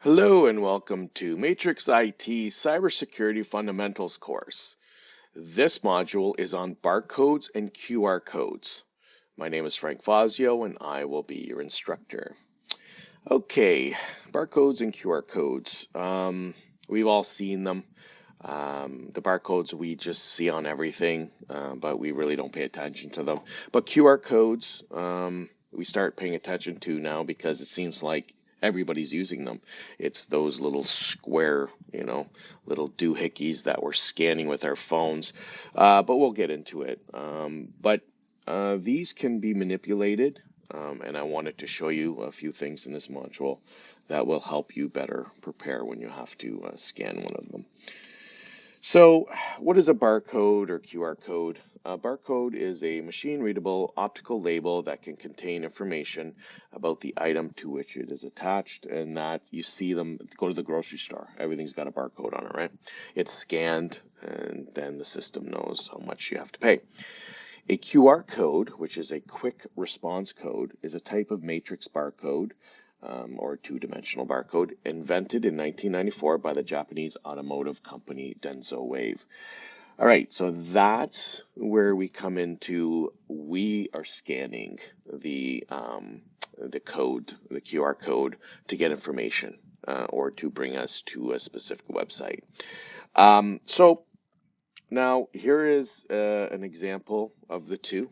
Hello and welcome to Matrix IT Cybersecurity Fundamentals course. This module is on barcodes and QR codes. My name is Frank Fazio and I will be your instructor. Okay, barcodes and QR codes. We've all seen them. The barcodes we just see on everything, but we really don't pay attention to them. But QR codes, we start paying attention to now because it seems like everybody's using them. It's those little square, little doohickeys that we're scanning with our phones. But we'll get into it. But these can be manipulated, and I wanted to show you a few things in this module that will help you better prepare when you have to scan one of them. So, what is a barcode or QR code? A barcode is a machine-readable optical label that can contain information about the item to which it is attached, and that you see them go to the grocery store. Everything's got a barcode on it, right? It's scanned, and then the system knows how much you have to pay. A QR code, which is a quick response code, is a type of matrix barcode or two-dimensional barcode invented in 1994 by the Japanese automotive company Denso Wave. All right, so that's where we come into. We are scanning the code, the QR code, to get information or to bring us to a specific website. So now here is an example of the two.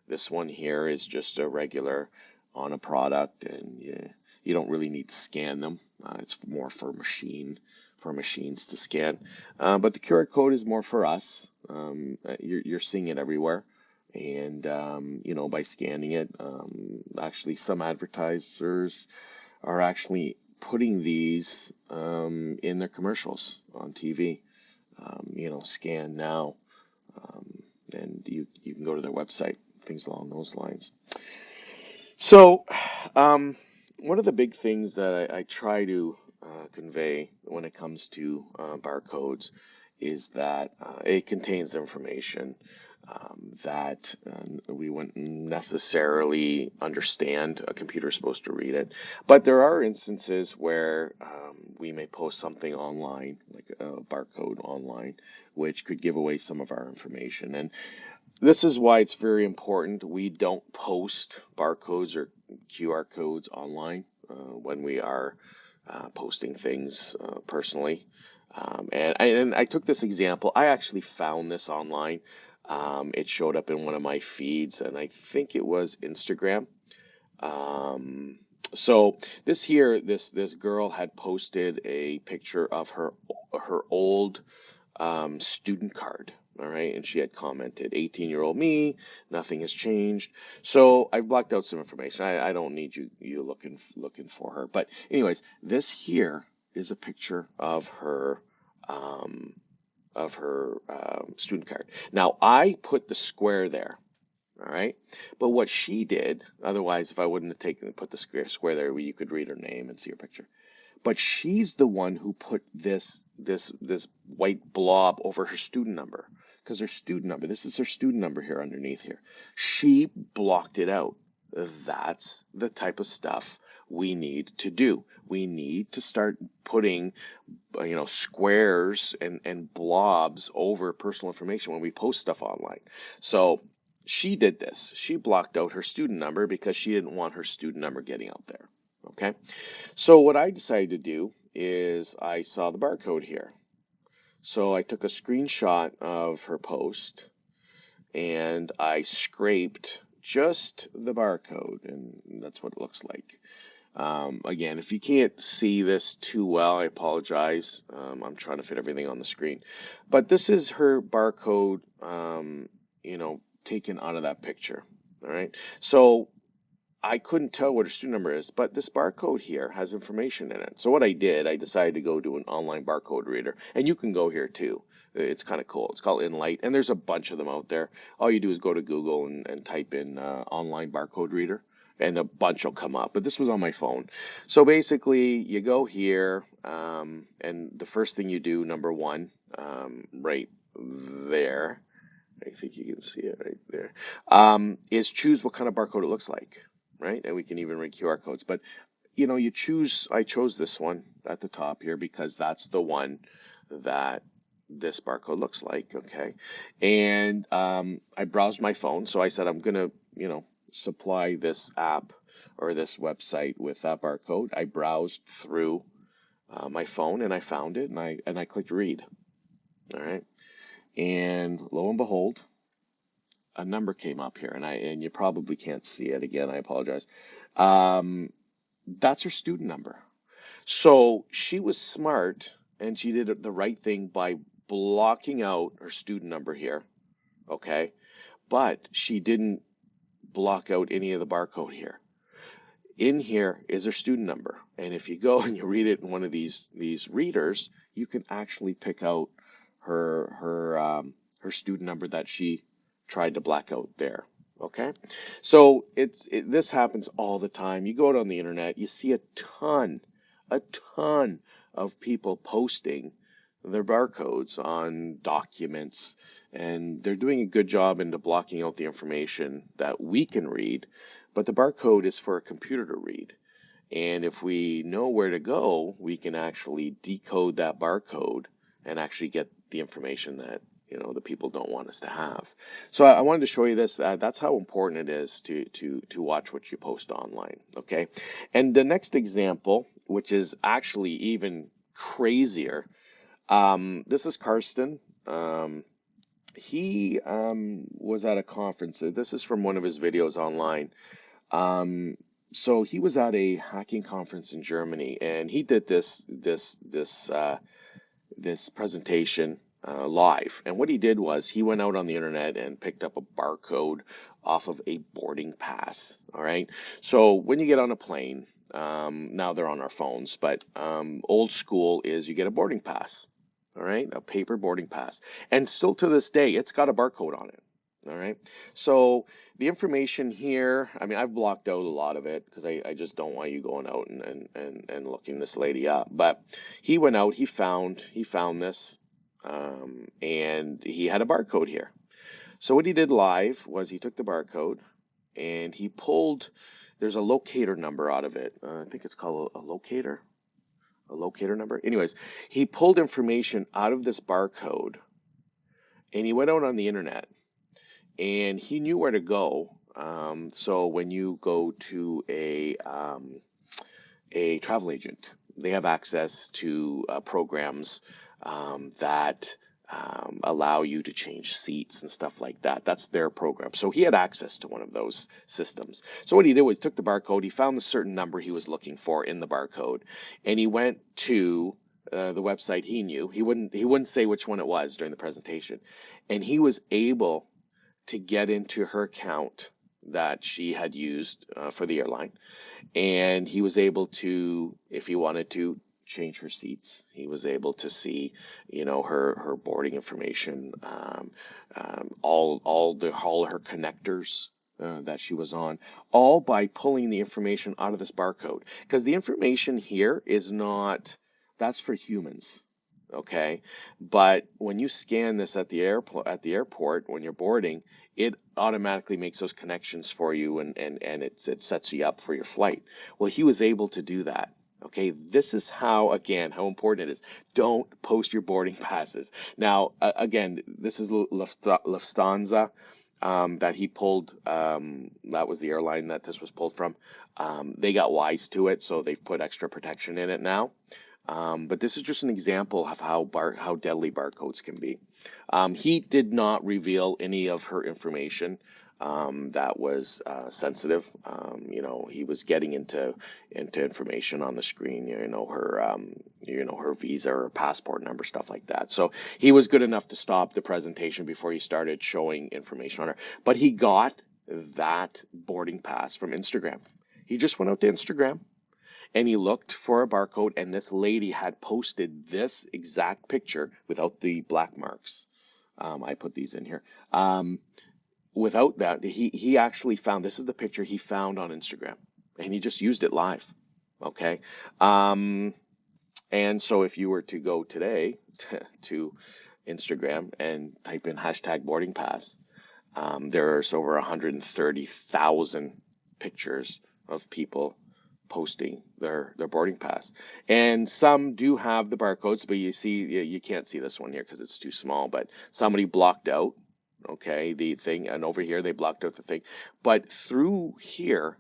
This one here is just a regular on a product, and you don't really need to scan them. It's more for machines to scan. But the QR code is more for us. You're seeing it everywhere, and by scanning it, actually some advertisers are actually putting these in their commercials on TV. Scan now, and you can go to their website, things along those lines. So, one of the big things that I try to convey when it comes to barcodes is that it contains information that we wouldn't necessarily understand. A computer is supposed to read it, but there are instances where we may post something online, like a barcode online, which could give away some of our information. And this is why it's very important we don't post barcodes or QR codes online when we are posting things personally. And I took this example. I actually found this online. It showed up in one of my feeds, and I think it was Instagram. So this girl had posted a picture of her old student card. All right, and she had commented, 18-year-old me, nothing has changed. So I blocked out some information. I don't need you looking for her. But anyways, this here is a picture of her um, student card. Now I put the square there. All right, but what she did, otherwise, if I wouldn't have put the square there, you could read her name and see her picture. But she's the one who put this white blob over her student number, because her student number, this is her student number here underneath here. She blocked it out. That's the type of stuff we need to do. We need to start putting, squares and blobs over personal information when we post stuff online. So she did this. She blocked out her student number because she didn't want her student number getting out there. Okay. So what I decided to do is I saw the barcode here. So I took a screenshot of her post and I scraped just the barcode, and that's what it looks like. Again, if you can't see this too well, I apologize. I'm trying to fit everything on the screen. But this is her barcode, taken out of that picture. All right. So I couldn't tell what her student number is, but this barcode here has information in it. So what I did, I decided to go to an online barcode reader, and you can go here too. It's kind of cool. It's called Enlight, and there's a bunch of them out there. All you do is go to Google and type in online barcode reader, and a bunch will come up. But this was on my phone. So basically, you go here, and the first thing you do, number one, right there, I think you can see it right there, is choose what kind of barcode it looks like. Right? And we can even read QR codes. But I chose this one at the top here because that's the one that this barcode looks like, okay? And I browsed my phone, so I said I'm gonna, supply this app or this website with that barcode. I browsed through my phone and I found it, and I clicked read. All right, and lo and behold, a number came up here, and you probably can't see it again. I apologize. Um, that's her student number. So she was smart and she did the right thing by blocking out her student number here, okay? But she didn't block out any of the barcode here. In here is her student number. And if you go and you read it in one of these readers, you can actually pick out her student number that she tried to black out there. Okay, so this happens all the time. You go out on the internet, you see a ton of people posting their barcodes on documents, and they're doing a good job into blocking out the information that we can read, but the barcode is for a computer to read. And if we know where to go, we can actually decode that barcode and actually get the information that the people don't want us to have. So I wanted to show you this. That's how important it is to watch what you post online. Okay, and the next example, which is actually even crazier. This is Karsten. He was at a conference. This is from one of his videos online. So he was at a hacking conference in Germany, and he did this presentation live. And what he did was he went out on the internet and picked up a barcode off of a boarding pass. All right. So when you get on a plane, now they're on our phones, but old school is you get a boarding pass. All right, a paper boarding pass, and still to this day, it's got a barcode on it. All right, so the information here, I mean, I've blocked out a lot of it because I just don't want you going out and looking this lady up. But he went out, he found this, and he had a barcode here. So what he did live was he took the barcode and he pulled, there's a locator number out of it. I think it's called a locator number. Anyways, he pulled information out of this barcode and he went out on the internet and he knew where to go. So when you go to a travel agent, they have access to programs that allow you to change seats and stuff like that. That's their program. So he had access to one of those systems. So what he did was took the barcode, he found the certain number he was looking for in the barcode, and he went to the website he knew. He wouldn't say which one it was during the presentation, and he was able to get into her account that she had used for the airline, and he was able to, if he wanted to, change her seats. He was able to see, her boarding information, all her connectors that she was on, all by pulling the information out of this barcode. Because the information here is not, that's for humans. Okay, but when you scan this at the airport when you're boarding, it automatically makes those connections for you, and it sets you up for your flight. Well, he was able to do that. Okay, this is how, again, how important it is. Don't post your boarding passes. Now, again, this is Lufthansa that he pulled. That was the airline that this was pulled from. They got wise to it, so they've put extra protection in it now. But this is just an example of how deadly barcodes can be. He did not reveal any of her information that was sensitive. He was getting into information on the screen. Her visa or passport number, stuff like that. So he was good enough to stop the presentation before he started showing information on her. But he got that boarding pass from Instagram. He just went out to Instagram and he looked for a barcode, and this lady had posted this exact picture without the black marks. I put these in here. Without that, he actually found, this is the picture he found on Instagram, and he just used it live. Okay. And so if you were to go today to Instagram and type in hashtag boarding pass, there's over 130,000 pictures of people posting their boarding pass. And some do have the barcodes, but you can't see this one here because it's too small. But somebody blocked out, okay, the thing, and over here they blocked out the thing. But through here,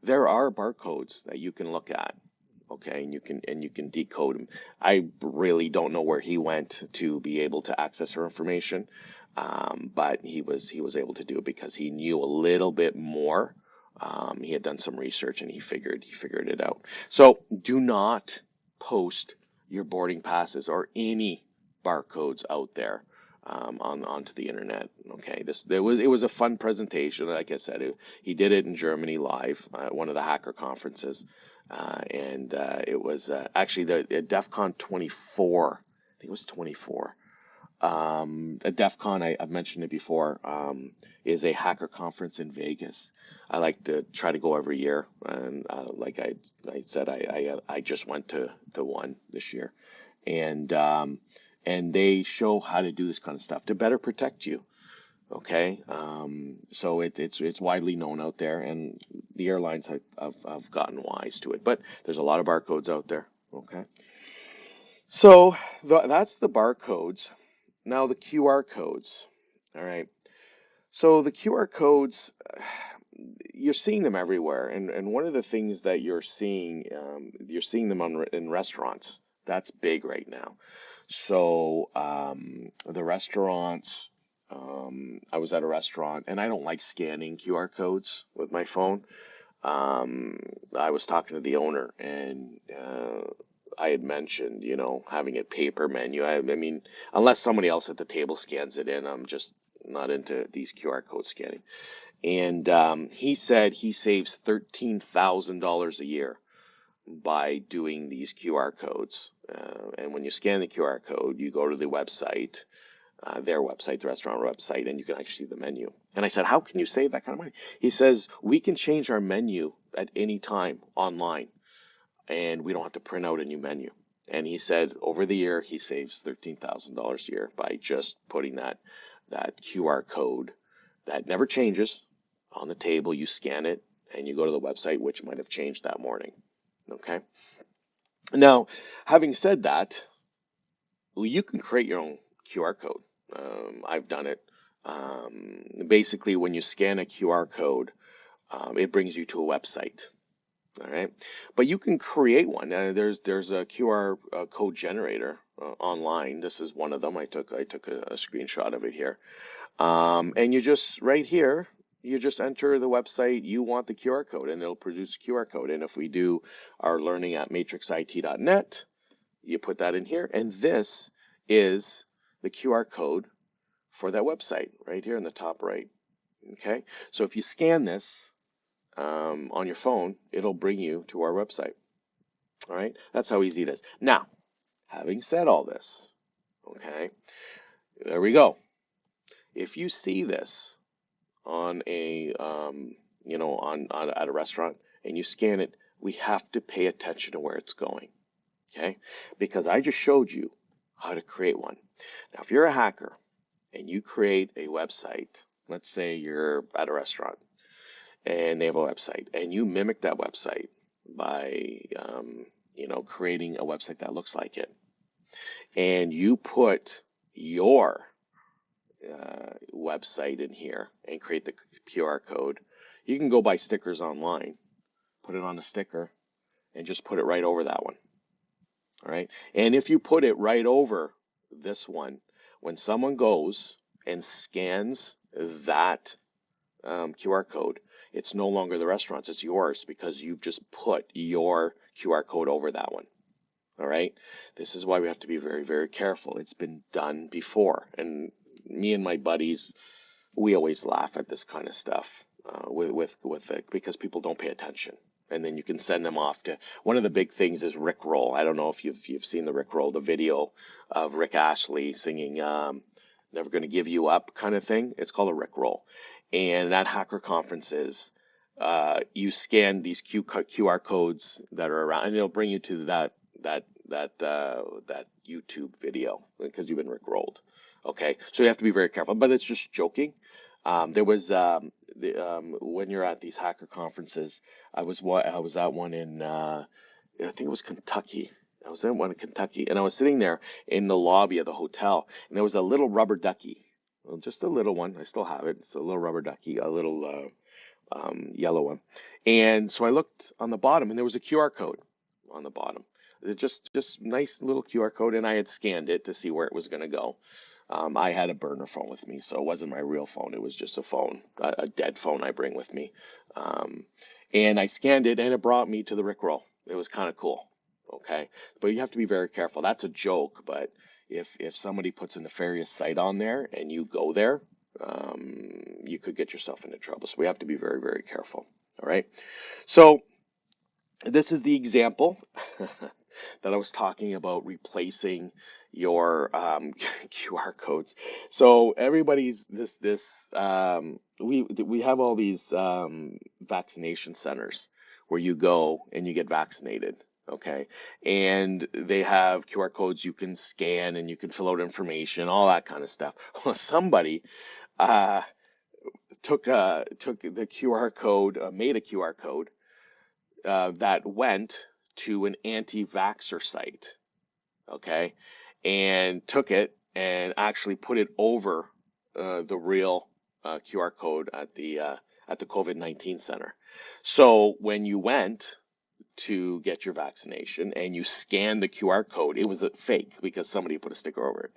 there are barcodes that you can look at. Okay, and you can decode them. I really don't know where he went to be able to access her information, but he was able to do it because he knew a little bit more. He had done some research and he figured it out. So do not post your boarding passes or any barcodes out there onto the internet. Okay, it was a fun presentation. Like I said, he did it in Germany live at one of the hacker conferences, and it was actually the DEF CON 24. I think it was 24. At DEF CON, I've mentioned it before, is a hacker conference in Vegas. I like to try to go every year, and like I said, I just went to one this year, and they show how to do this kind of stuff to better protect you. Okay, so it's widely known out there, and the airlines have gotten wise to it. But there's a lot of barcodes out there. Okay, so that's the barcodes. Now the QR codes. All right. So the QR codes, you're seeing them everywhere, and one of the things that you're seeing them in restaurants. That's big right now. So the restaurants, I was at a restaurant, and I don't like scanning QR codes with my phone. I was talking to the owner, and I had mentioned, having a paper menu. I mean, unless somebody else at the table scans it in, I'm just not into these QR code scanning. And he said he saves $13,000 a year by doing these QR codes. And when you scan the QR code, you go to the website, their website, the restaurant website, and you can actually see the menu. And I said, how can you save that kind of money? He says, we can change our menu at any time online, and we don't have to print out a new menu. And he said over the year, he saves $13,000 a year by just putting that QR code that never changes on the table. You scan it, and you go to the website, which might have changed that morning. Okay. Now, having said that, well, you can create your own QR code. I've done it. Basically, when you scan a QR code, it brings you to a website. All right, but you can create one. There's a QR code generator online. This is one of them. I took a screenshot of it here. And you just right here, you just enter the website you want the QR code, and it'll produce a QR code. And if we do our learning at matrixit.net, you put that in here, and this is the QR code for that website right here in the top right. Okay, so if you scan this on your phone, it'll bring you to our website. All right, that's how easy it is. Now, having said all this, okay, there we go. If you see this on a at a restaurant and you scan it, we have to pay attention to where it's going. Okay, because I just showed you how to create one. Now, if you're a hacker and you create a website, let's say you're at a restaurant and they have a website, and you mimic that website by creating a website that looks like it, and you put your website in here and create the QR code. You can go buy stickers online, put it on a sticker, and just put it right over that one. All right, and if you put it right over this one, when someone goes and scans that QR code, it's no longer the restaurant's, it's yours, because you've just put your QR code over that one. All right, this is why we have to be very, very careful. It's been done before, and me and my buddies, we always laugh at this kind of stuff with it because people don't pay attention. And then you can send them off to one of the big things is Rickroll. I don't know if you've seen the Rickroll, the video of Rick Astley singing "Never Gonna Give You Up" kind of thing. It's called a Rickroll. And at hacker conferences, you scan these QR codes that are around, and it'll bring you to that YouTube video because you've been Rickrolled. Okay, so you have to be very careful. But it's just joking. There was when you're at these hacker conferences, I was at one in I think it was Kentucky. I was in one in Kentucky, and I was sitting there in the lobby of the hotel, and there was a little rubber ducky, well, just a little one. I still have it. It's a little rubber ducky, a little yellow one. And so I looked on the bottom, and there was a QR code on the bottom. Just nice little QR code, and I had scanned it to see where it was going to go. I had a burner phone with me, so it wasn't my real phone. It was just a phone, a dead phone I bring with me. Um, and I scanned it, and it brought me to the Rickroll. It was kind of cool. Okay, but you have to be very careful. That's a joke, but if somebody puts a nefarious site on there and you go there, you could get yourself into trouble. So we have to be very, very careful. All right. So this is the example that I was talking about replacing your QR codes. So everybody's we have all these vaccination centers where you go and you get vaccinated. Okay, and they have QR codes you can scan and you can fill out information, all that kind of stuff. Well, somebody uh, took the QR code, made a QR code that went to an anti-vaxxer site, okay, and took it and actually put it over the real QR code at the COVID-19 center. So when you went to get your vaccination and you scanned the QR code, it was a fake because somebody put a sticker over it.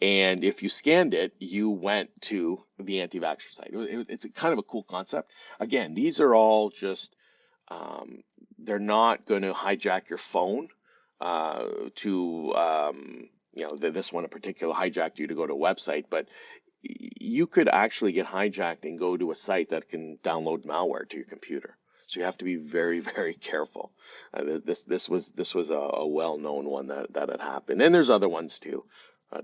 And if you scanned it, you went to the anti-vaxxer site. It's a kind of a cool concept. Again, these are all just they're not going to hijack your phone to, this one in particular hijacked you to go to a website, but you could actually get hijacked and go to a site that can download malware to your computer. So you have to be very, very careful. This was a well-known one that had happened, and there's other ones too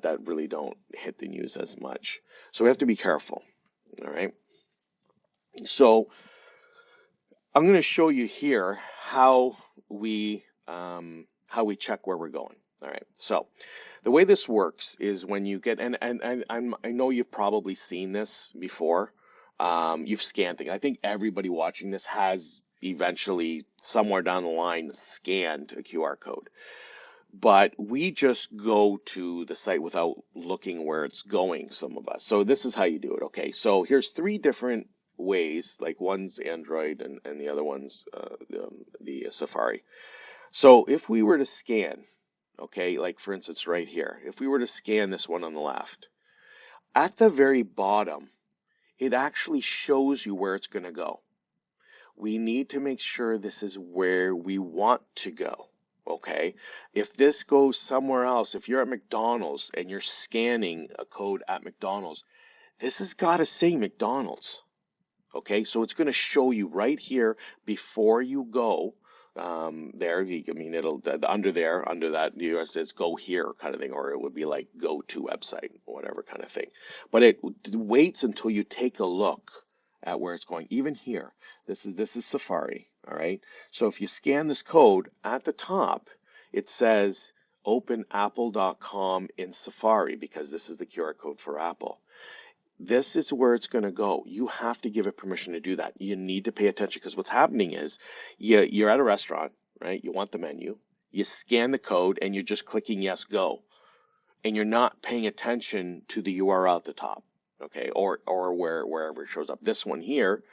that really don't hit the news as much. So we have to be careful. All right. So I'm going to show you here how we check where we're going. All right. So the way this works is when you get I know you've probably seen this before. You've scanned things. I think everybody watching this has eventually somewhere down the line scanned a QR code. But we just go to the site without looking where it's going, some of us. So this is how you do it. Okay, so here's three different ways, like one's Android and the other one's the Safari. So if we were to scan, okay, like for instance right here, if we were to scan this one on the left, at the very bottom, it actually shows you where it's going to go. We need to make sure this is where we want to go. Okay, if this goes somewhere else, if you're at McDonald's and you're scanning a code at McDonald's, this has got to say McDonald's. Okay, so it's going to show you right here before you go there. I mean, it'll under that, it says go here kind of thing, or it would be like go to website, whatever kind of thing. But it waits until you take a look at where it's going. Even here, this is Safari. All right. So if you scan this code at the top, it says open apple.com in Safari because this is the QR code for Apple. This is where it's going to go. You have to give it permission to do that. You need to pay attention because what's happening is you're at a restaurant, right? You want the menu. You scan the code and you're just clicking yes, go. And you're not paying attention to the URL at the top, okay? Or wherever it shows up. This one here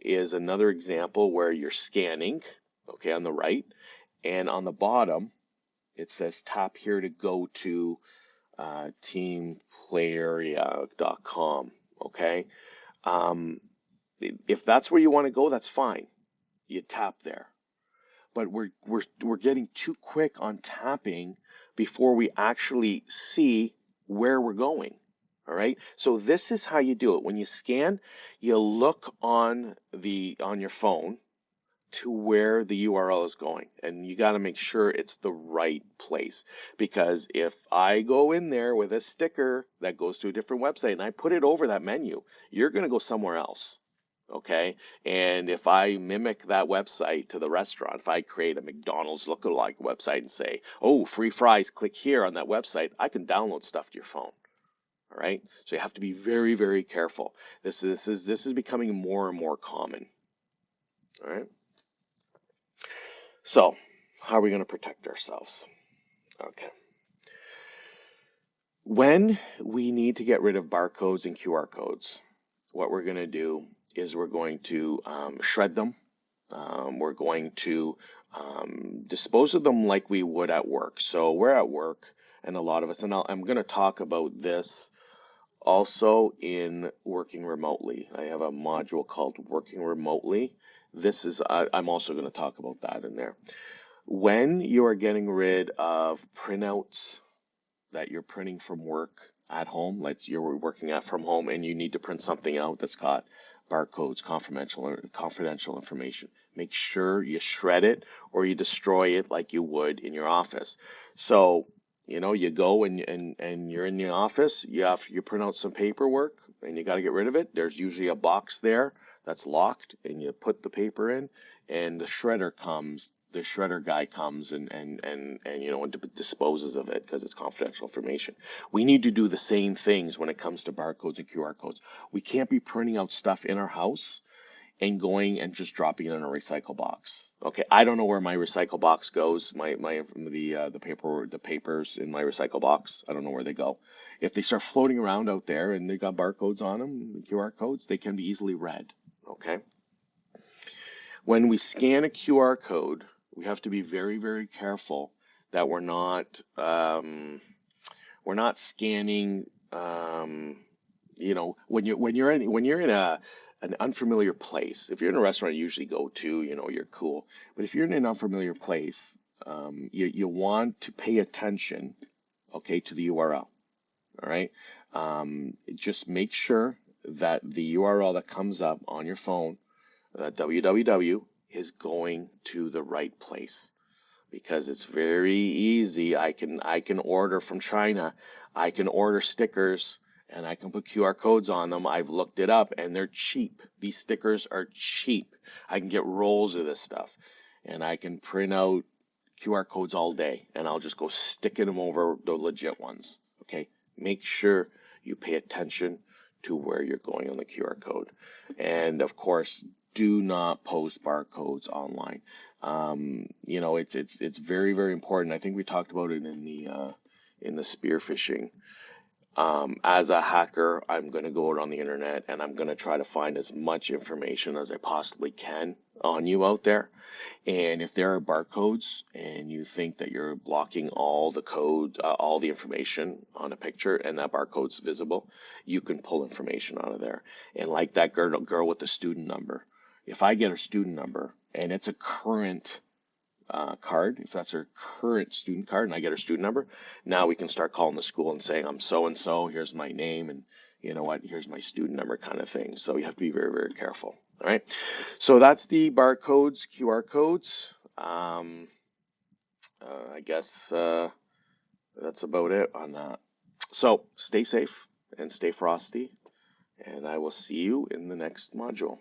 is another example where you're scanning, okay, on the right. And on the bottom, it says tap here to go to teamplayeria.com. Okay. If that's where you want to go, that's fine. You tap there. But we're getting too quick on tapping before we actually see where we're going. All right. So this is how you do it. When you scan, you look on your phone to where the URL is going, and you got to make sure it's the right place, because if I go in there with a sticker that goes to a different website and I put it over that menu, you're going to go somewhere else. Okay, and if I mimic that website to the restaurant, if I create a McDonald's lookalike website and say, oh, free fries, click here on that website, I can download stuff to your phone. All right. So you have to be very, very careful. This is becoming more and more common. All right. So how are we going to protect ourselves? Okay. When we need to get rid of barcodes and QR codes, what we're going to do is we're going to shred them. We're going to dispose of them like we would at work. So we're at work, and a lot of us, and I'm going to talk about this also in working remotely. I have a module called Working Remotely. I'm also going to talk about that in there. When you are getting rid of printouts that you're printing from work at home, like you're working at from home and you need to print something out that's got barcodes, confidential information, make sure you shred it or you destroy it like you would in your office. So, you go and you're in the office, you print out some paperwork and you got to get rid of it. There's usually a box there that's locked and you put the paper in and the shredder guy comes and disposes of it because it's confidential information. We need to do the same things when it comes to barcodes and QR codes. We can't be printing out stuff in our house and going and just dropping it in a recycle box. Okay, I don't know where my recycle box goes. The papers in my recycle box, I don't know where they go. If they start floating around out there and they got barcodes on them, QR codes, they can be easily read. Okay. When we scan a QR code, we have to be very, very careful that we're not scanning. When you're in an unfamiliar place. If you're in a restaurant you usually go to, you're cool. But if you're in an unfamiliar place, you want to pay attention, okay, to the URL. All right. Just make sure that the URL that comes up on your phone, www, is going to the right place, because it's very easy. I can order from China. I can order stickers and I can put QR codes on them. I've looked it up and they're cheap. These stickers are cheap. I can get rolls of this stuff and I can print out QR codes all day and I'll just go sticking them over the legit ones. Okay, make sure you pay attention to where you're going on the QR code. And of course, do not post barcodes online. It's very, very important. I think we talked about it in the spear phishing. As a hacker, I'm going to go out on the internet and I'm going to try to find as much information as I possibly can on you out there. And if there are barcodes and you think that you're blocking all the code, all the information on a picture and that barcode's visible, you can pull information out of there. And like that girl with the student number, if I get her student number and it's a current card, if that's her current student card and I get her student number, now we can start calling the school and saying, I'm so and so, here's my name, and you know what, here's my student number, kind of thing. So you have to be very, very careful. All right. So that's the barcodes, QR codes. I guess that's about it on that. So stay safe and stay frosty, and I will see you in the next module.